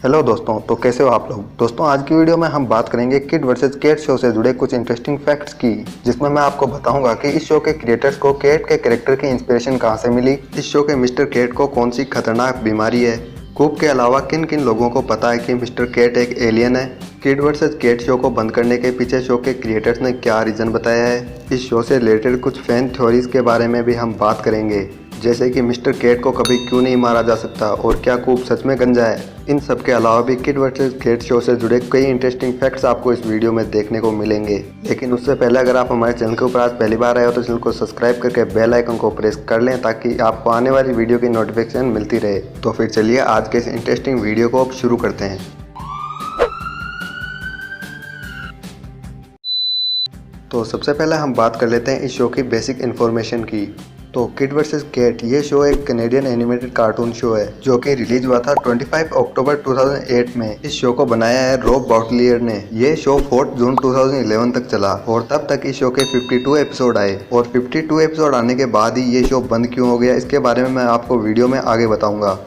Hello दोस्तों, तो कैसे हो आप लोग। दोस्तों, आज की वीडियो में हम बात करेंगे किड वर्सेस कैट शो से जुड़े कुछ इंटरेस्टिंग फैक्ट्स की, जिसमें मैं आपको बताऊंगा कि इस शो के क्रिएटर्स को कैट के कैरेक्टर की इंस्पिरेशन कहां से मिली, इस शो के मिस्टर कैट को कौन सी खतरनाक बीमारी है, कूप के अलावा किन किन लोगों को पता है कि मिस्टर कैट एक एलियन है, किड वर्सेस कैट शो को बंद करने के पीछे शो के क्रिएटर्स ने क्या रीज़न बताया है। इस शो से रिलेटेड कुछ फैन थ्योरीज के बारे में भी हम बात करेंगे, जैसे कि मिस्टर कैट को कभी क्यों नहीं मारा जा सकता और क्या कूप सच में गंजा है। इन सब के अलावा भी किड वर्सेस कैट शो से जुड़े कई इंटरेस्टिंग फैक्ट्स आपको इस वीडियो में देखने को मिलेंगे। लेकिन उससे पहले अगर आप हमारे चैनल के ऊपर आज पहली बार आए हो तो चैनल को सब्सक्राइब करके बेल आइकन को प्रेस कर लें, ताकि आपको आने वाली वीडियो की नोटिफिकेशन मिलती रहे। तो फिर चलिए आज के इस इंटरेस्टिंग वीडियो को अब शुरू करते हैं। तो सबसे पहले हम बात कर लेते हैं इस शो की बेसिक इन्फॉर्मेशन की। तो किड वर्सेस कैट ये शो एक कनेडियन एनिमेटेड कार्टून शो है जो कि रिलीज हुआ था 25 अक्टूबर 2008 में। इस शो को बनाया है रॉब बाउटलियर ने। ये शो 4 जून 2011 तक चला और तब तक इस शो के 52 एपिसोड आए, और 52 एपिसोड आने के बाद ही ये शो बंद क्यों हो गया, इसके बारे में मैं आपको वीडियो में आगे बताऊंगा।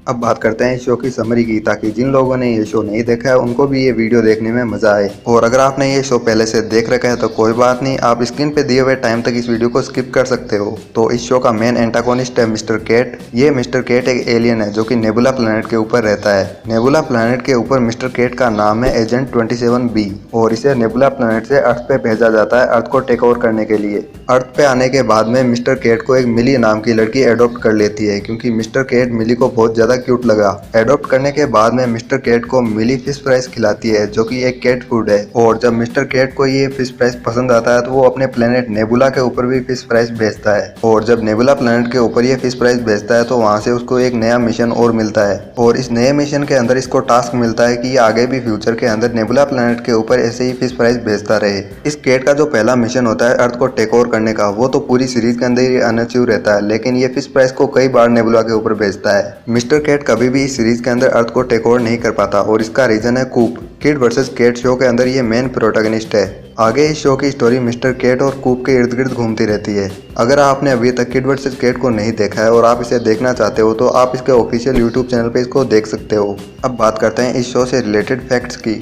अब बात करते हैं इस शो की समरी की, ताकि जिन लोगों ने ये शो नहीं देखा है उनको भी ये वीडियो देखने में मजा आए। और अगर आपने ये शो पहले से देख रखा है तो कोई बात नहीं, आप स्क्रीन पे दिए हुए टाइम तक इस वीडियो को स्किप कर सकते हो। तो इस शो का मेन एंटागोनिस्ट है मिस्टर कैट। ये मिस्टर कैट एक एलियन है जो कि नेबुला प्लैनेट के ऊपर रहता है। नेबुला प्लैनेट के ऊपर मिस्टर कैट का नाम है एजेंट 27B, और इसे नेबुला प्लैनेट से अर्थ पे भेजा जाता है अर्थ को टेक ओवर करने के लिए। अर्थ पे आने के बाद में मिस्टर कैट को एक मिली नाम की लड़की एडॉप्ट कर लेती है, क्योंकि मिस्टर कैट मिली को बहुत ज्यादा क्यूट लगा। एडॉप्ट करने के बाद में मिस्टर कैट को मिली फिश फ्राइज खिलाती है जो कि एक कैट फूड है, और जब मिस्टर कैट को ये फिश फ्राइज पसंद आता है तो वो अपने प्लेनेट नेबुला के ऊपर भी फिश फ्राइज भेजता है। और जब नेबुला प्लेनेट के ऊपर ये फिश फ्राइज भेजता है तो वहां से उसको एक नया मिशन और मिलता है, और इस नए मिशन के अंदर इसको टास्क मिलता है कि ये आगे भी फ्यूचर के अंदर नेबुला प्लेनेट के ऊपर ऐसे ही फिश फ्राइज भेजता रहे। इस कैट का जो पहला मिशन होता है अर्थ को टेक ओवर करने का, वो तो पूरी सीरीज के अंदर ही अनअचीव रहता है, लेकिन ये फिश फ्राइज को कई बार नेबुला के ऊपर भेजता है। मिस्टर कैट कभी भी इस सीरीज के अंदर अर्थ को टेक ओवर नहीं कर पाता, और इसका रीजन है कूप। किड वर्सेस कैट शो के अंदर ये मेन प्रोटैगनिस्ट है। आगे इस शो की स्टोरी मिस्टर कैट और कूप के इर्द गिर्द घूमती रहती है। अगर आपने अभी तक किड वर्सेस कैट को नहीं देखा है और आप इसे देखना चाहते हो तो आप इसके ऑफिशियल यूट्यूब चैनल पे इसको देख सकते हो। अब बात करते हैं इस शो से रिलेटेड फैक्ट्स की।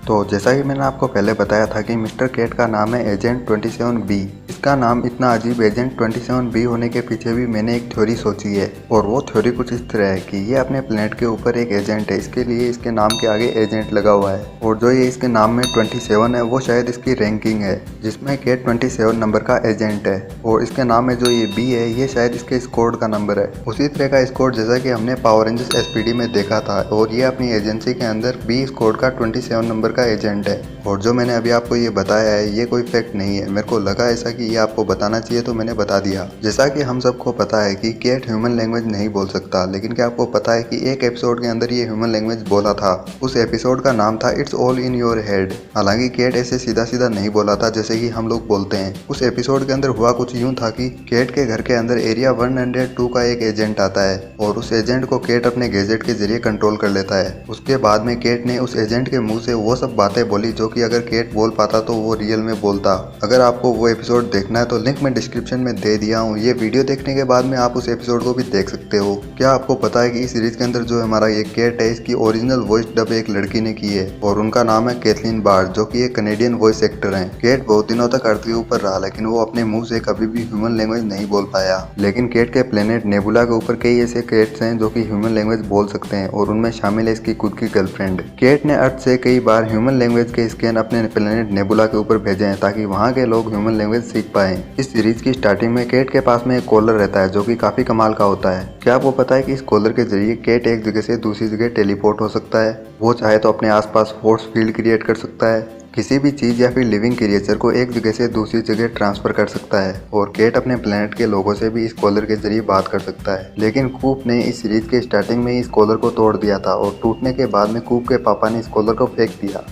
तो जैसा कि मैंने आपको पहले बताया था कि मिस्टर कैट का नाम है एजेंट 27B। इसका नाम इतना अजीब एजेंट 27B होने के पीछे भी मैंने एक थ्योरी सोची है, और वो थ्योरी कुछ इस तरह है कि ये अपने प्लेनेट के ऊपर एक एजेंट है, इसके लिए इसके नाम के आगे एजेंट लगा हुआ है, और जो ये इसके नाम में 27 है वो शायद इसकी रैंकिंग है, जिसमें कैट 27 नंबर का एजेंट है, और इसके नाम में जो ये B है ये शायद इसके स्क्वाड का नंबर है। उसी तरह का स्क्वाड जैसा कि हमने पावर रेंजर्स SPD में देखा था, और ये अपनी एजेंसी के अंदर B स्क्वाड का 27 नंबर का एजेंट है। और जो मैंने अभी आपको ये बताया है ये कोई फैक्ट नहीं है, मेरे को लगा ऐसा कि ये आपको बताना चाहिए तो मैंने बता दिया। जैसा कि हम सबको पता है कि कैट ह्यूमन लैंग्वेज नहीं बोल सकता, लेकिन क्या आपको पता है कि एक एपिसोड के अंदर ये ह्यूमन लैंग्वेज बोला था। उस एपिसोड का नाम था it's all in your head. हालांकि कैट ऐसे सीधा सीधा नहीं बोला था जैसे कि हम लोग बोलते हैं। उस एपिसोड के अंदर हुआ कुछ यूं था कि कैट के घर के अंदर एरिया 102 का एक एजेंट आता है, और उस एजेंट को कैट अपने गैजेट के जरिए कंट्रोल कर लेता है। उसके बाद में कैट ने उस एजेंट के मुंह से वो सब बातें बोली जो कि अगर कैट बोल पाता तो वो रियल में बोलता। अगर आपको वो एपिसोड देखना है तो लिंक मैं डिस्क्रिप्शन में दे दिया हूँ। ये वीडियो देखने के बाद में आप उस एपिसोड को भी देख सकते हो। क्या आपको पता है कि इस सीरीज के अंदर जो हमारा ये कैट है इसकी ओरिजिनल वॉइस डब एक लड़की ने की है, और उनका नाम है कैथलीन बार्ड, जो कि एक कनेडियन वॉइस एक्टर है। कैट बहुत दिनों तक अर्थ के ऊपर रहा, लेकिन वो अपने मुंह से कभी भी ह्यूमन लैंग्वेज नहीं बोल पाया। लेकिन कैट के प्लेनेट नेबुला के ऊपर कई ऐसे कैट्स हैं जो कि ह्यूमन लैंग्वेज बोल सकते हैं, और उनमें शामिल है इसकी खुद की गर्लफ्रेंड। कैट ने अर्थ से कई बार ह्यूमन लैंग्वेज के स्कैन अपने प्लेनेट नेबुला के ऊपर भेजे हैं, ताकि वहाँ के लोग ह्यूमन लैंग्वेज सीख पाएं। इस सीरीज की स्टार्टिंग में कैट के पास में एक कॉलर रहता है जो कि काफी कमाल का होता है। क्या आपको पता है कि इस कॉलर के जरिए कैट एक जगह से दूसरी जगह टेलीपोर्ट हो सकता है। वो चाहे तो अपने आसपास फोर्स फील्ड क्रिएट कर सकता है, किसी भी चीज या फिर लिविंग क्रिएचर को एक जगह से दूसरी जगह ट्रांसफर कर सकता है, और कैट अपने प्लेनेट के लोगों से भी इस कॉलर के जरिए बात कर सकता है। लेकिन कूप ने इस सीरीज के स्टार्टिंग में इस कॉलर को तोड़ दिया था, और टूटने के बाद में कूप के पापा ने इस कॉलर को फेंक दिया।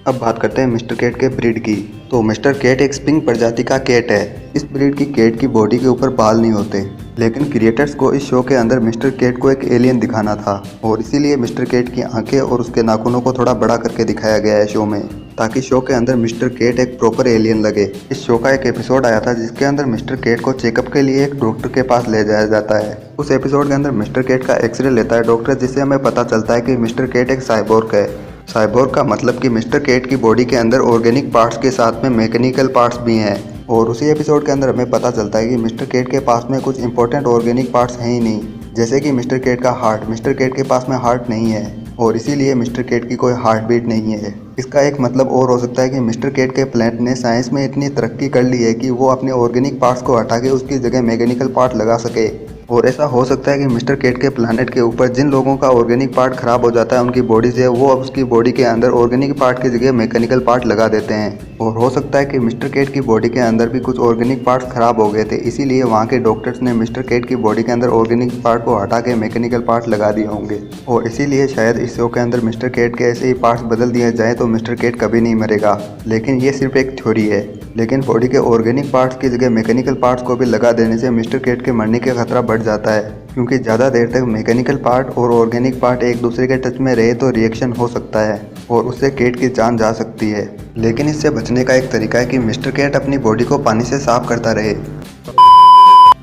अब बात करते हैं मिस्टर कैट के ब्रीड की। तो मिस्टर कैट एक स्पिंक प्रजाति का कैट है। इस ब्रीड की कैट की बॉडी के ऊपर बाल नहीं होते, लेकिन क्रिएटर्स को इस शो के अंदर मिस्टर कैट को एक एलियन दिखाना था, और इसीलिए मिस्टर कैट की आंखें और उसके नाखूनों को थोड़ा बड़ा करके दिखाया गया है शो में। ताकि शो के अंदर मिस्टर केट एक प्रॉपर एलियन लगे। इस शो का एक एपिसोड आया था जिसके अंदर मिस्टर केट को चेकअप के लिए एक डॉक्टर के पास ले जाया जाता है। उस एपिसोड के अंदर मिस्टर केट का एक्सरे लेता है डॉक्टर, जिससे हमें पता चलता है कि मिस्टर केट एक साइबोर्ग है। साइबोर्ग का मतलब कि मिस्टर केट की बॉडी के अंदर ऑर्गेनिक पार्ट्स के साथ में मैकेनिकल पार्ट्स भी हैं। और उसी एपिसोड के अंदर हमें पता चलता है कि मिस्टर केट के पास में कुछ इंपॉर्टेंट ऑर्गेनिक पार्ट्स हैं ही नहीं, जैसे कि मिस्टर केट का हार्ट। मिस्टर केट के पास में हार्ट नहीं है और इसीलिए मिस्टर केट की कोई हार्ट बीट नहीं है। इसका एक मतलब और हो सकता है कि मिस्टर केट के प्लेनेट ने साइंस में इतनी तरक्की कर ली है कि वो अपने ऑर्गेनिक पार्ट्स को हटा के उसकी जगह मैकेनिकल पार्ट लगा सके। और ऐसा हो सकता है कि मिस्टर केट के प्लेनेट के ऊपर जिन लोगों का ऑर्गेनिक पार्ट खराब हो जाता है उनकी बॉडी से, वो अब उसकी बॉडी के अंदर ऑर्गेनिक पार्ट की जगह मैकेनिकल पार्ट लगा देते हैं। और हो सकता है कि मिस्टर केट की बॉडी के अंदर भी कुछ ऑर्गेनिक पार्ट्स खराब हो गए थे, इसीलिए वहाँ के डॉक्टर्स ने मिस्टर केट की बॉडी के अंदर ऑर्गेनिक पार्ट को हटा के मैकेनिकल पार्ट लगा दिए होंगे। और इसीलिए शायद इस शो के अंदर मिस्टर केट के ऐसे ही पार्ट्स बदल दिया जाए तो मिस्टर केट कभी नहीं मरेगा। लेकिन ये सिर्फ एक थ्योरी है। लेकिन बॉडी के ऑर्गेनिक पार्ट्स की जगह मैकेनिकल पार्ट्स को भी लगा देने से मिस्टर केट के मरने का खतरा बढ़ जाता है, क्योंकि ज़्यादा देर तक मैकेनिकल पार्ट और ऑर्गेनिक पार्ट एक दूसरे के टच में रहे तो रिएक्शन हो सकता है और उससे केट की जान जा सकती है। लेकिन इससे बचने का एक तरीका है कि मिस्टर केट अपनी बॉडी को पानी से साफ करता रहे।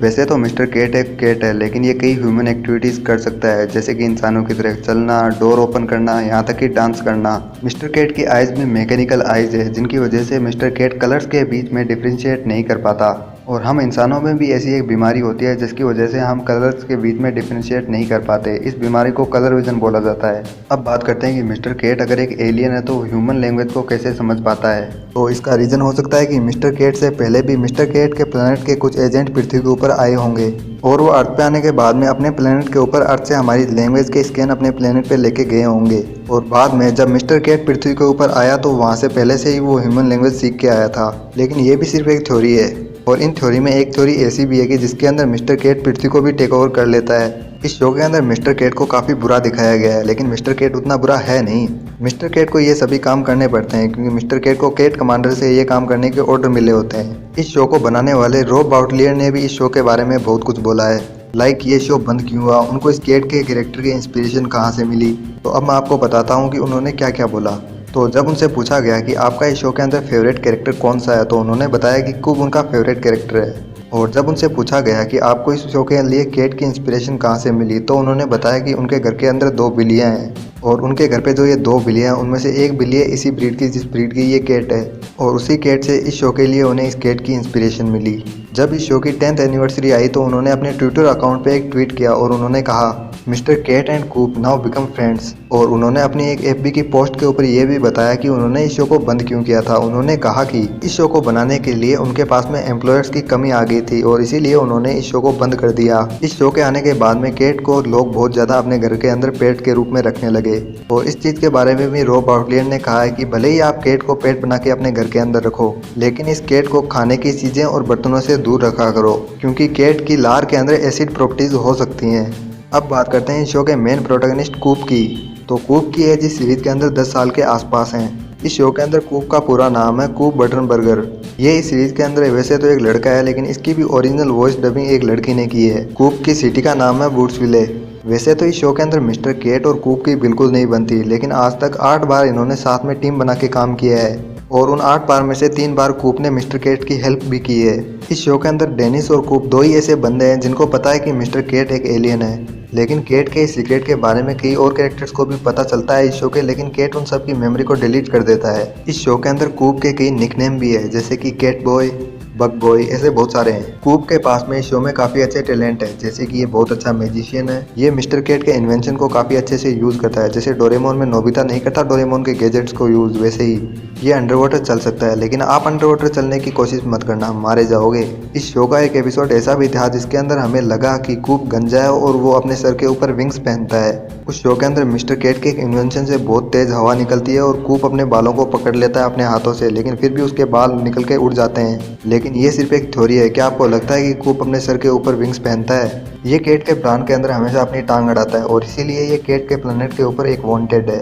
वैसे तो मिस्टर केट एक केट है, लेकिन ये कई ह्यूमन एक्टिविटीज़ कर सकता है, जैसे कि इंसानों की तरह चलना, डोर ओपन करना, यहाँ तक कि डांस करना। मिस्टर केट की आइज़ में मैकेनिकल आइज़ है, जिनकी वजह से मिस्टर केट कलर्स के बीच में डिफ्रेंशिएट नहीं कर पाता। और हम इंसानों में भी ऐसी एक बीमारी होती है जिसकी वजह से हम कलर्स के बीच में डिफ्रेंशिएट नहीं कर पाते। इस बीमारी को कलर विजन बोला जाता है। अब बात करते हैं कि मिस्टर केट अगर एक एलियन है तो ह्यूमन लैंग्वेज को कैसे समझ पाता है। तो इसका रीज़न हो सकता है कि मिस्टर केट से पहले भी मिस्टर केट के प्लेनेट के कुछ एजेंट पृथ्वी के ऊपर आए होंगे और वो अर्थ पे आने के बाद में अपने प्लेनेट के ऊपर अर्थ से हमारी लैंग्वेज के स्कैन अपने प्लेनेट पे लेके गए होंगे। और बाद में जब मिस्टर केट पृथ्वी के ऊपर आया तो वहाँ से पहले से ही वो ह्यूमन लैंग्वेज सीख के आया था। लेकिन ये भी सिर्फ एक थ्योरी है। और इन थ्योरी में एक थ्योरी ऐसी भी है कि जिसके अंदर मिस्टर केट पृथ्वी को भी टेक ओवर कर लेता है। इस शो के अंदर मिस्टर केट को काफ़ी बुरा दिखाया गया है, लेकिन मिस्टर केट उतना बुरा है नहीं। मिस्टर केट को ये सभी काम करने पड़ते हैं क्योंकि मिस्टर केट को केट कमांडर से ये काम करने के ऑर्डर मिले होते हैं। इस शो को बनाने वाले रॉब बाउटलियर ने भी इस शो के बारे में बहुत कुछ बोला है, लाइक ये शो बंद क्यों हुआ, उनको इस केट के कैरेक्टर की इंस्पिरेशन कहाँ से मिली। तो अब मैं आपको बताता हूँ कि उन्होंने क्या क्या बोला। तो जब उनसे पूछा गया कि आपका इस शो के अंदर फेवरेट कैरेक्टर कौन सा है, तो उन्होंने बताया कि कूब उनका फेवरेट कैरेक्टर है। और जब उनसे पूछा गया कि आपको इस शो के लिए केट की इंस्पिरेशन कहाँ से मिली, तो उन्होंने बताया कि उनके घर के अंदर 2 बिल्लियाँ हैं और उनके घर पे जो ये 2 बिल्लियाँ हैं उनमें से एक बिल्ली है इसी ब्रीड की जिस ब्रीड की ये केट है। और उसी केट से इस शो के लिए उन्हें इस केट की इंस्पिरेशन मिली। जब इस शो की 10th एनिवर्सरी आई तो उन्होंने अपने ट्विटर अकाउंट पे एक ट्वीट किया और उन्होंने कहा mister Kate and Coop now become friends. और उन्होंने अपनी एक FB की पोस्ट के ऊपर ये भी बताया कि उन्होंने इस शो को बंद क्यों किया था। उन्होंने कहा कि इस शो को बनाने के लिए उनके पास में एम्प्लॉयर्स की कमी आ गई थी और इसीलिए उन्होंने इस शो को बंद कर दिया। इस शो के आने के बाद में केट को लोग बहुत ज़्यादा अपने घर के अंदर पेट के रूप में रखने लगे। और इस चीज़ के बारे में भी रॉब बाउटलियर ने कहा है कि भले ही आप केट को पेट बना के अपने घर के अंदर रखो, लेकिन इस केट को खाने की चीज़ें और बर्तनों से दूर रखा करो, क्योंकि केट की लार के अंदर एसिड प्रॉपर्टीज हो सकती हैं। अब बात करते हैं इस शो के मेन प्रोटैगनिस्ट कूप की। तो कूप की एज इस सीरीज के अंदर 10 साल के आसपास हैं। इस शो के अंदर कूप का पूरा नाम है कूप बटनबर्गर। ये इस सीरीज के अंदर वैसे तो एक लड़का है, लेकिन इसकी भी ओरिजिनल वॉइस डबिंग एक लड़की ने की है। कूप की सिटी का नाम है वुड्सविले। वैसे तो इस शो के अंदर मिस्टर केट और कूप की बिल्कुल नहीं बनती, लेकिन आज तक 8 बार इन्होंने साथ में टीम बना के काम किया है और उन 8 बार में से 3 बार कूप ने मिस्टर केट की हेल्प भी की है। इस शो के अंदर डेनिस और कूप 2 ही ऐसे बंदे हैं जिनको पता है कि मिस्टर केट एक एलियन है। लेकिन केट के इस सीक्रेट के बारे में कई और कैरेक्टर्स को भी पता चलता है इस शो के, लेकिन केट उन सब की मेमोरी को डिलीट कर देता है। इस शो के अंदर कूप के कई निकनेम भी है, जैसे कि कैट बॉय, बग बॉय, ऐसे बहुत सारे हैं। कूप के पास में इस शो में काफ़ी अच्छे टैलेंट है, जैसे कि ये बहुत अच्छा मैजिशियन है। ये मिस्टर केट के इन्वेंशन को काफ़ी अच्छे से यूज़ करता है, जैसे डोरेमोन में नोबिता नहीं करता डोरेमोन के गैजेट्स को यूज़, वैसे ही ये अंडर वाटर चल सकता है। लेकिन आप अंडर वाटर चलने की कोशिश मत करना, मारे जाओगे। इस शो का एक एपिसोड ऐसा भी था जिसके अंदर हमें लगा कि कूप गंजा है और वो अपने सर के ऊपर विंग्स पहनता है। उस शो के अंदर मिस्टर केट के इन्वेंशन से बहुत तेज हवा निकलती है और कूप अपने बालों को पकड़ लेता है अपने हाथों से, लेकिन फिर भी उसके बाल निकल के उड़ जाते हैं। लेकिन ये सिर्फ एक थ्योरी है। क्या आपको लगता है कि कूप अपने सर के ऊपर विंग्स पहनता है? ये केट के प्राण के अंदर हमेशा अपनी टांग अड़ाता है और इसीलिए ये केट के प्लेनेट के ऊपर एक वांटेड है।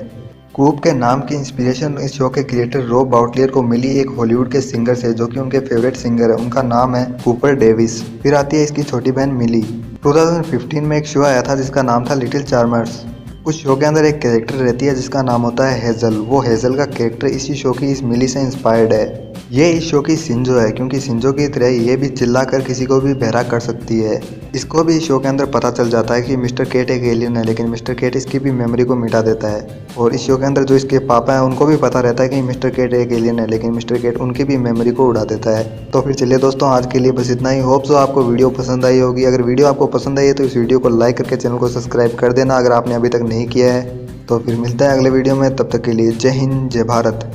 कूप के नाम की इंस्पिरेशन इस शो के क्रिएटर रॉब बाउटलियर को मिली एक हॉलीवुड के सिंगर से, जो कि उनके फेवरेट सिंगर है। उनका नाम है कूपर डेविस। फिर आती है इसकी छोटी बहन मिली। 2015 में एक शो आया था जिसका नाम था लिटिल चार्मर्स। उस शो के अंदर एक कैरेक्टर रहती है जिसका नाम होता है हेजल। वो हेजल का कैरेक्टर इसी शो की इस मिली से इंस्पायर्ड है। ये इस शो की सिंजो है क्योंकि सिंजो की तरह ये भी चिल्ला कर किसी को भी बहरा कर सकती है। इसको भी इस शो के अंदर पता चल जाता है कि मिस्टर केट एक एलियन है, लेकिन मिस्टर केट इसकी भी मेमोरी को मिटा देता है। और इस शो के अंदर जो इसके पापा हैं उनको भी पता रहता है कि मिस्टर केट एक एलियन है, लेकिन मिस्टर केट उनकी भी मेमोरी को उड़ा देता है। तो फिर चलिए दोस्तों, आज के लिए बस इतना ही। होप सो आपको वीडियो पसंद आई होगी। अगर वीडियो आपको पसंद आई है तो इस वीडियो को लाइक करके चैनल को सब्सक्राइब कर देना अगर आपने अभी तक नहीं किया है। तो फिर मिलते हैं अगले वीडियो में, तब तक के लिए जय हिंद जय भारत।